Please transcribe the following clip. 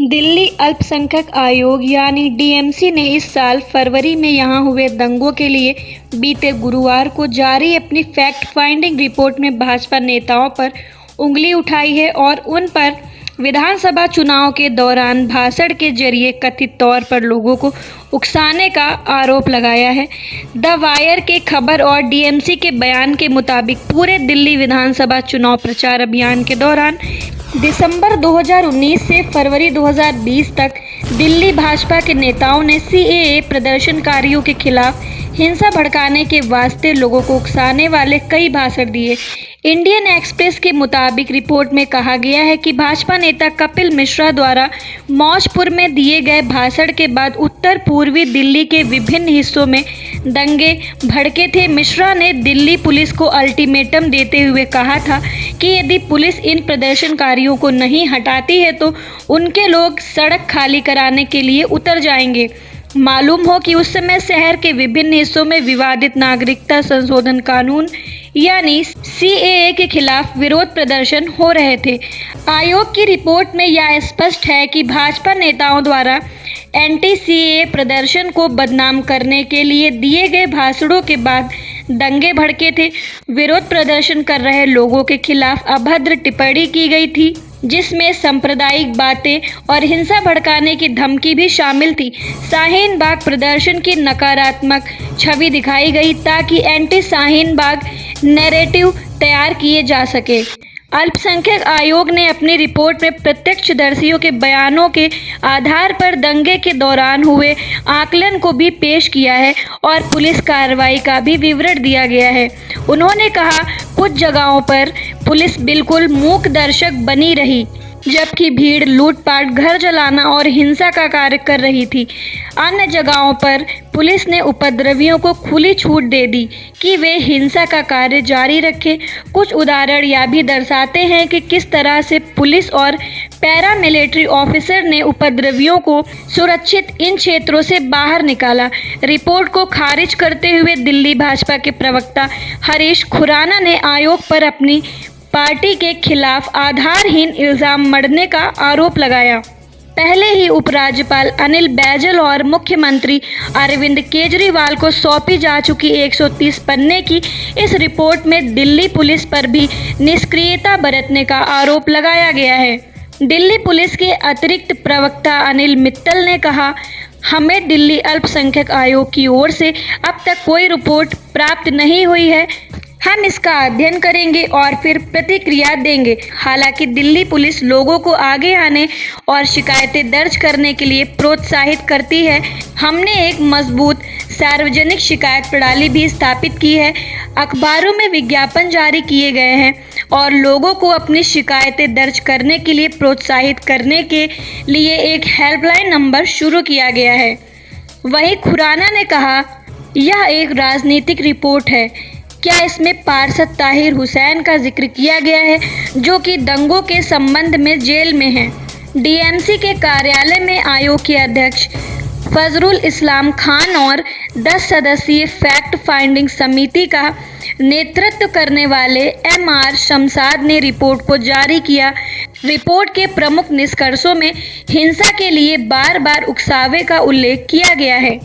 दिल्ली अल्पसंख्यक आयोग यानी डीएमसी ने इस साल फरवरी में यहां हुए दंगों के लिए बीते गुरुवार को जारी अपनी फैक्ट फाइंडिंग रिपोर्ट में भाजपा नेताओं पर उंगली उठाई है और उन पर विधानसभा चुनाव के दौरान भाषण के जरिए कथित तौर पर लोगों को उकसाने का आरोप लगाया है। द वायर के खबर और डीएमसी के बयान के मुताबिक पूरे दिल्ली विधानसभा चुनाव प्रचार अभियान के दौरान दिसंबर 2019 से फरवरी 2020 तक दिल्ली भाजपा के नेताओं ने सीएए प्रदर्शनकारियों के खिलाफ हिंसा भड़काने के वास्ते लोगों को उकसाने वाले कई भाषण दिए। इंडियन एक्सप्रेस के मुताबिक रिपोर्ट में कहा गया है कि भाजपा नेता कपिल मिश्रा द्वारा मौजपुर में दिए गए भाषण के बाद उत्तर पूर्वी दिल्ली के विभिन्न हिस्सों में दंगे भड़के थे। मिश्रा ने दिल्ली पुलिस को अल्टीमेटम देते हुए कहा था कि यदि पुलिस इन प्रदर्शनकारियों को नहीं हटाती है तो उनके लोग सड़क खाली कराने के लिए उतर जाएंगे। मालूम हो कि उस समय शहर के विभिन्न हिस्सों में विवादित नागरिकता संशोधन कानून यानी सीएए के खिलाफ विरोध प्रदर्शन हो रहे थे। आयोग की रिपोर्ट में यह स्पष्ट है कि भाजपा नेताओं द्वारा एंटी सीएए प्रदर्शन को बदनाम करने के लिए दिए गए भाषणों के बाद दंगे भड़के थे। विरोध प्रदर्शन कर रहे लोगों के खिलाफ अभद्र टिप्पणी की गई थी, जिसमें सांप्रदायिक बातें और हिंसा भड़काने की धमकी भी शामिल थी। शाहीन बाग प्रदर्शन की नकारात्मक छवि दिखाई गई ताकि एंटी शाहीन बाग नैरेटिव तैयार किए जा सके। अल्पसंख्यक आयोग ने अपनी रिपोर्ट में प्रत्यक्षदर्शियों के बयानों के आधार पर दंगे के दौरान हुए आकलन को भी पेश किया है और पुलिस कार्रवाई का भी विवरण दिया गया है। उन्होंने कहा, कुछ जगहों पर पुलिस बिल्कुल मूक दर्शक बनी रही, जबकि भीड़ लूटपाट, घर जलाना और हिंसा का कार्य कर रही थी। अन्य जगहों पर पुलिस ने उपद्रवियों को खुली छूट दे दी कि वे हिंसा का कार्य जारी रखें। कुछ उदाहरण यह भी दर्शाते हैं कि किस तरह से पुलिस और पैरामिलिट्री ऑफिसर ने उपद्रवियों को सुरक्षित इन क्षेत्रों से बाहर निकाला। रिपोर्ट को खारिज करते हुए दिल्ली भाजपा के प्रवक्ता हरीश खुराना ने आयोग पर अपनी पार्टी के खिलाफ आधारहीन इल्जाम मढ़ने का आरोप लगाया। पहले ही उपराज्यपाल अनिल बैजल और मुख्यमंत्री अरविंद केजरीवाल को सौंपी जा चुकी 130 पन्ने की इस रिपोर्ट में दिल्ली पुलिस पर भी निष्क्रियता बरतने का आरोप लगाया गया है। दिल्ली पुलिस के अतिरिक्त प्रवक्ता अनिल मित्तल ने कहा, हमें दिल्ली अल्पसंख्यक आयोग की ओर से अब तक कोई रिपोर्ट प्राप्त नहीं हुई है। हम इसका अध्ययन करेंगे और फिर प्रतिक्रिया देंगे। हालांकि दिल्ली पुलिस लोगों को आगे आने और शिकायतें दर्ज करने के लिए प्रोत्साहित करती है। हमने एक मजबूत सार्वजनिक शिकायत प्रणाली भी स्थापित की है। अखबारों में विज्ञापन जारी किए गए हैं और लोगों को अपनी शिकायतें दर्ज करने के लिए प्रोत्साहित करने के लिए एक हेल्पलाइन नंबर शुरू किया गया है। वहीं खुराना ने कहा, यह एक राजनीतिक रिपोर्ट है। क्या इसमें पार्षद ताहिर हुसैन का जिक्र किया गया है, जो कि दंगों के संबंध में जेल में हैं? डीएमसी के कार्यालय में आयोग के अध्यक्ष फजरुल इस्लाम खान और 10 सदस्यीय फैक्ट फाइंडिंग समिति का नेतृत्व करने वाले एमआर शमसाद ने रिपोर्ट को जारी किया। रिपोर्ट के प्रमुख निष्कर्षों में हिंसा के लिए बार बार उकसावे का उल्लेख किया गया है।